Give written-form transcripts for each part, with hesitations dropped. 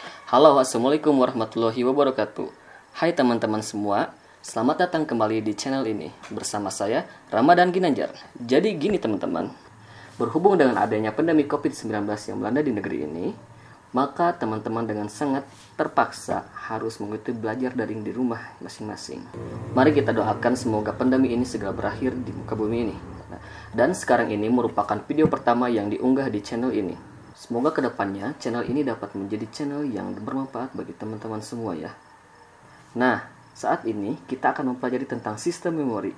Halo, assalamualaikum warahmatullahi wabarakatuh. Hai teman-teman semua, selamat datang kembali di channel ini bersama saya Ramadan Ginanjar. Jadi gini teman-teman, berhubung dengan adanya pandemi COVID-19 yang melanda di negeri ini, maka teman-teman dengan sangat terpaksa harus mengikuti belajar daring di rumah masing-masing. Mari kita doakan semoga pandemi ini segera berakhir di muka bumi ini. Dan sekarang ini merupakan video pertama yang diunggah di channel ini. Semoga kedepannya channel ini dapat menjadi channel yang bermanfaat bagi teman-teman semua ya. Nah, saat ini kita akan mempelajari tentang sistem memori.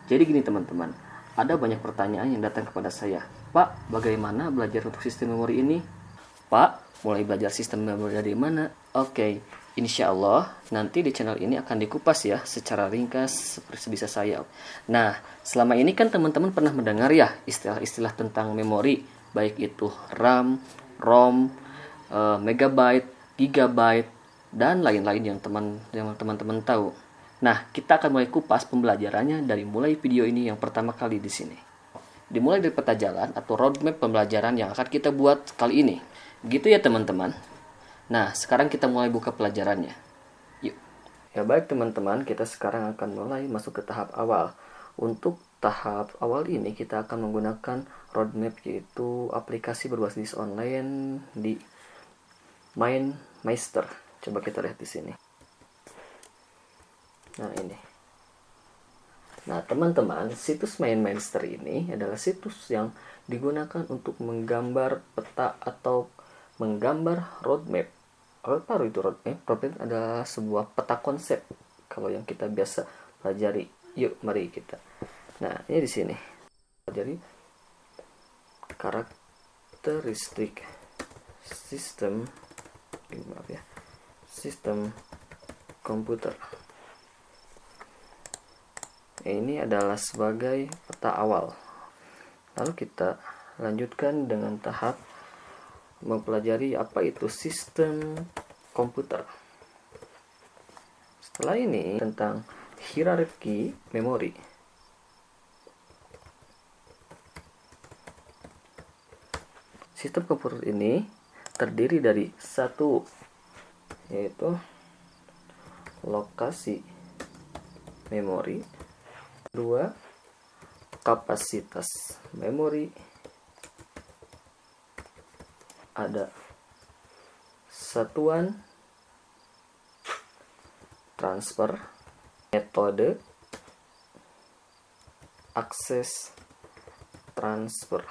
Jadi gini teman-teman, ada banyak pertanyaan yang datang kepada saya. Pak, bagaimana belajar untuk sistem memori ini? Pak, mulai belajar sistem memori dari mana? Oke, insya Allah nanti di channel ini akan dikupas ya secara ringkas seperti sebisa saya. Nah, selama ini kan teman-teman pernah mendengar ya istilah-istilah tentang memori, baik itu RAM, ROM, megabyte, gigabyte, dan lain-lain yang teman-teman tahu. Nah, kita akan mulai kupas pembelajarannya dari mulai video ini yang pertama kali di sini. Dimulai dari peta jalan atau roadmap pembelajaran yang akan kita buat kali ini. Gitu ya teman-teman. Nah, sekarang kita mulai buka pelajarannya. Yuk. Ya baik teman-teman, kita sekarang akan mulai masuk ke tahap awal. Untuk tahap awal ini kita akan menggunakan roadmap, yaitu aplikasi berbasis online di MindMeister. Coba kita lihat di sini. Nah, ini. Nah, teman-teman, situs MindMeister ini adalah situs yang digunakan untuk menggambar peta atau menggambar roadmap. Apa itu roadmap? Roadmap adalah sebuah peta konsep. Kalau yang kita biasa pelajari, yuk mari kita. Nah, ini di sini. Jadi karakteristik sistem komputer. Ini adalah sebagai peta awal. Lalu kita lanjutkan dengan tahap mempelajari apa itu sistem komputer. Setelah ini tentang hierarki memori. Sistem komputer ini terdiri dari satu, yaitu lokasi memori, dua, kapasitas memori, ada satuan transfer, metode akses transfer,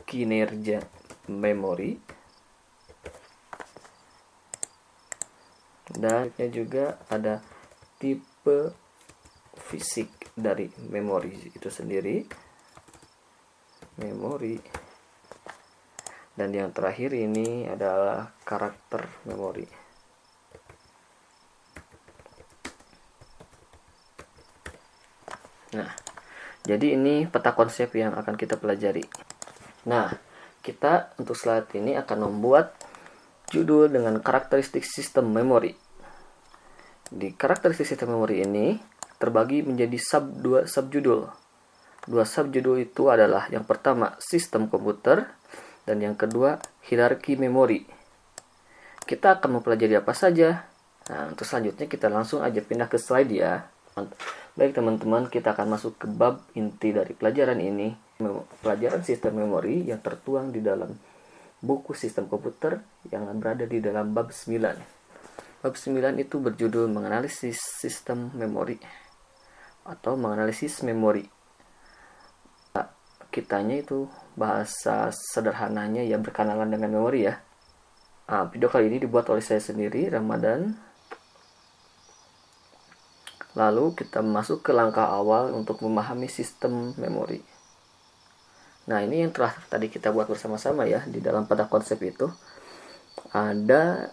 kinerja memori, dan juga ada tipe fisik dari memori itu sendiri, memori, dan yang terakhir ini adalah karakter memori. Nah, jadi ini peta konsep yang akan kita pelajari. Nah, kita untuk slide ini akan membuat judul dengan karakteristik sistem memori. Di karakteristik sistem memori ini terbagi menjadi dua subjudul. Dua subjudul itu adalah yang pertama sistem komputer dan yang kedua hierarki memori. Kita akan mempelajari apa saja. Nah, untuk selanjutnya kita langsung aja pindah ke slide ya. Baik teman-teman, kita akan masuk ke bab inti dari pelajaran ini. Pelajaran sistem memori yang tertuang di dalam buku sistem komputer yang berada di dalam bab 9. Bab 9 itu berjudul menganalisis sistem memori atau menganalisis memori. Kitanya itu bahasa sederhananya ya berkenalan dengan memori ya. Video kali ini dibuat oleh saya sendiri, Ramadan. Lalu kita masuk ke langkah awal untuk memahami sistem memori. Nah, ini yang telah tadi kita buat bersama-sama ya. Di dalam pada konsep itu ada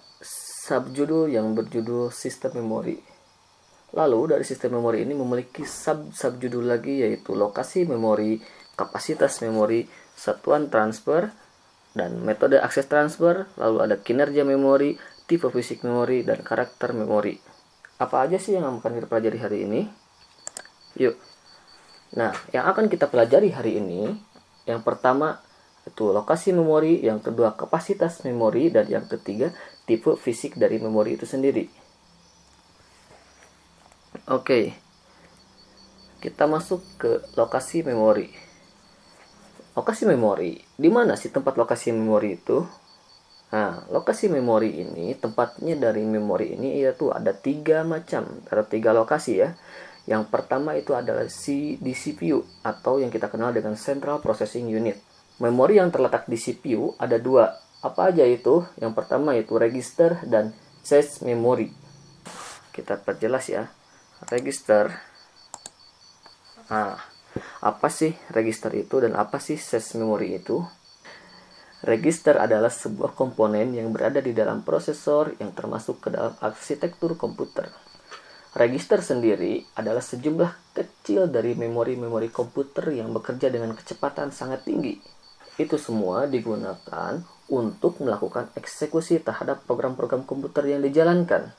subjudul yang berjudul sistem memori. Lalu dari sistem memori ini memiliki subjudul lagi, yaitu lokasi memori, kapasitas memori, satuan transfer, dan metode akses transfer. Lalu ada kinerja memori, tipe fisik memori, dan karakter memori. Apa aja sih yang akan kita pelajari hari ini? Yuk. Nah, yang akan kita pelajari hari ini, yang pertama Itu lokasi memori, yang kedua kapasitas memori, dan yang ketiga tipe fisik dari memori itu sendiri. Oke, kita masuk ke lokasi memori. Lokasi memori, di mana sih tempat lokasi memori itu? Nah, lokasi memori ini, tempatnya dari memori ini yaitu ada 3 macam, ada 3 lokasi ya. Yang pertama itu adalah di CPU atau yang kita kenal dengan Central Processing Unit. Memori yang terletak di CPU ada 2. Apa aja itu? Yang pertama itu register dan cache memory. Kita perjelas ya. Register. Nah, apa sih register itu dan apa sih cache memory itu? Register adalah sebuah komponen yang berada di dalam prosesor yang termasuk ke dalam arsitektur komputer. Register sendiri adalah sejumlah kecil dari memori-memori komputer yang bekerja dengan kecepatan sangat tinggi. Itu semua digunakan untuk melakukan eksekusi terhadap program-program komputer yang dijalankan.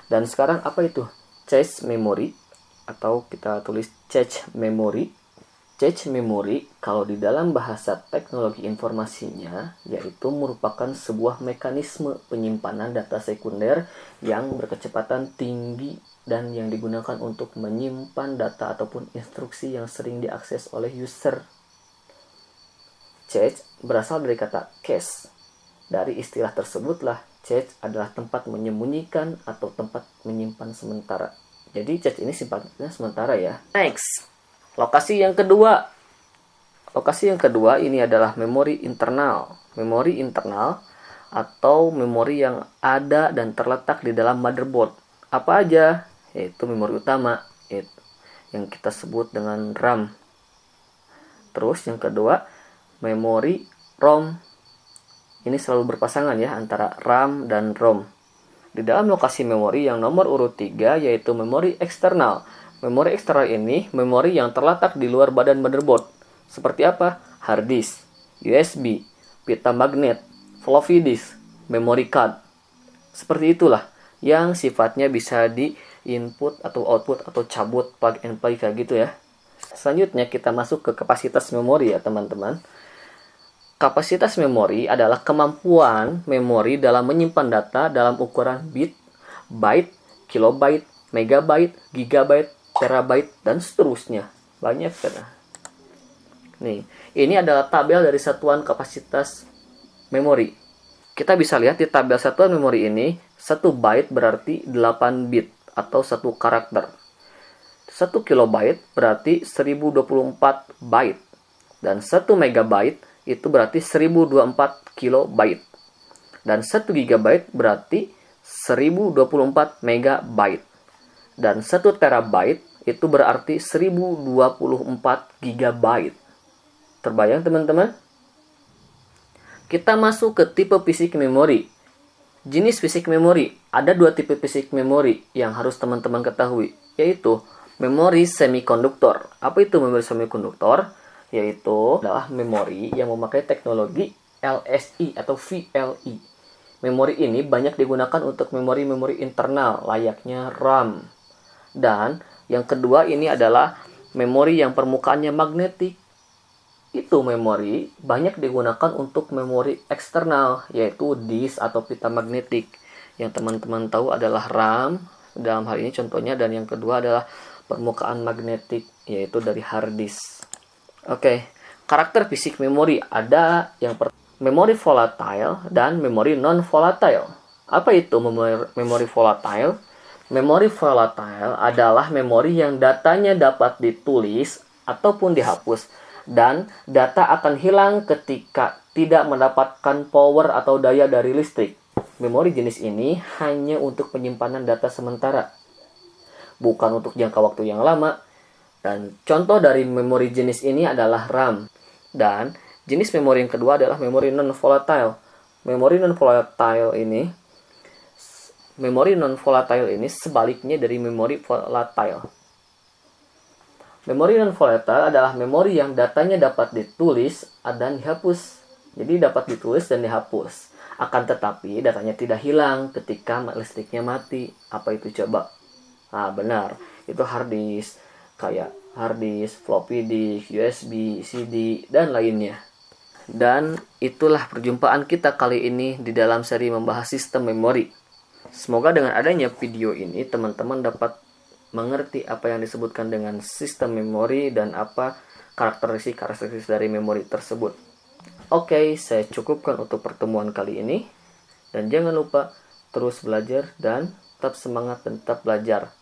Dan sekarang apa itu? Cache memory, atau kita tulis cache memory. Cache memory, kalau di dalam bahasa teknologi informasinya, yaitu merupakan sebuah mekanisme penyimpanan data sekunder yang berkecepatan tinggi dan yang digunakan untuk menyimpan data ataupun instruksi yang sering diakses oleh user. Cache berasal dari kata cache. Dari istilah tersebutlah, cache adalah tempat menyembunyikan atau tempat menyimpan sementara. Jadi cache ini sifatnya sementara ya. Next, lokasi yang kedua. Lokasi yang kedua ini adalah memori internal. Memori internal atau memori yang ada dan terletak di dalam motherboard. Apa aja? Yaitu memori utama, yaitu yang kita sebut dengan RAM. Terus yang kedua, memori ROM. Ini selalu berpasangan ya antara RAM dan ROM. Di dalam lokasi memori yang nomor urut 3 yaitu memori eksternal. Memori eksternal ini memori yang terletak di luar badan motherboard. Seperti apa? Hard disk, USB, pita magnet, floppy disk, memory card. Seperti itulah yang sifatnya bisa di input atau output atau cabut plug and play kayak gitu ya. Selanjutnya kita masuk ke kapasitas memori ya teman-teman. Kapasitas memori adalah kemampuan memori dalam menyimpan data dalam ukuran bit, byte, kilobyte, megabyte, gigabyte, terabyte, dan seterusnya. Banyak kan? Nih, ini adalah tabel dari satuan kapasitas memori. Kita bisa lihat di tabel satuan memori ini, 1 byte berarti 8 bit atau 1 karakter. 1 kilobyte berarti 1024 byte. Dan 1 megabyte itu berarti 1024 kilobyte. Dan 1 gigabyte berarti 1024 megabyte. Dan 1 terabyte itu berarti 1024 gigabyte. Terbayang teman-teman? Kita masuk ke tipe fisik memori. Jenis fisik memori. Ada 2 tipe fisik memori yang harus teman-teman ketahui, yaitu memori semikonduktor. Apa itu memori semikonduktor? Yaitu adalah memori yang memakai teknologi LSI atau VLI. Memori ini banyak digunakan untuk memori-memori internal layaknya RAM. Dan yang kedua ini adalah memori yang permukaannya magnetik. Itu memori banyak digunakan untuk memori eksternal, yaitu disk atau pita magnetik. Yang teman-teman tahu adalah RAM dalam hal ini contohnya, dan yang kedua adalah permukaan magnetik, yaitu dari hard disk. Oke, karakter fisik memori ada yang memori volatile dan memori non-volatile. Apa itu memori volatile? Memori volatile adalah memori yang datanya dapat ditulis ataupun dihapus, dan data akan hilang ketika tidak mendapatkan power atau daya dari listrik. Memori jenis ini hanya untuk penyimpanan data sementara, bukan untuk jangka waktu yang lama. Dan contoh dari memori jenis ini adalah RAM. Dan jenis memori yang kedua adalah memori non-volatile. Memori non-volatile ini sebaliknya dari memori volatile. Memori non-volatile adalah memori yang datanya dapat ditulis dan dihapus. Jadi dapat ditulis dan dihapus. Akan tetapi datanya tidak hilang ketika listriknya mati. Apa itu coba? Benar. Itu hard disk. Kayak hard disk, floppy disk, USB, CD, dan lainnya. Dan itulah perjumpaan kita kali ini di dalam seri membahas sistem memori. Semoga dengan adanya video ini teman-teman dapat mengerti apa yang disebutkan dengan sistem memori dan apa karakteristik dari memori tersebut. Oke, saya cukupkan untuk pertemuan kali ini. Dan jangan lupa terus belajar dan tetap semangat dan tetap belajar.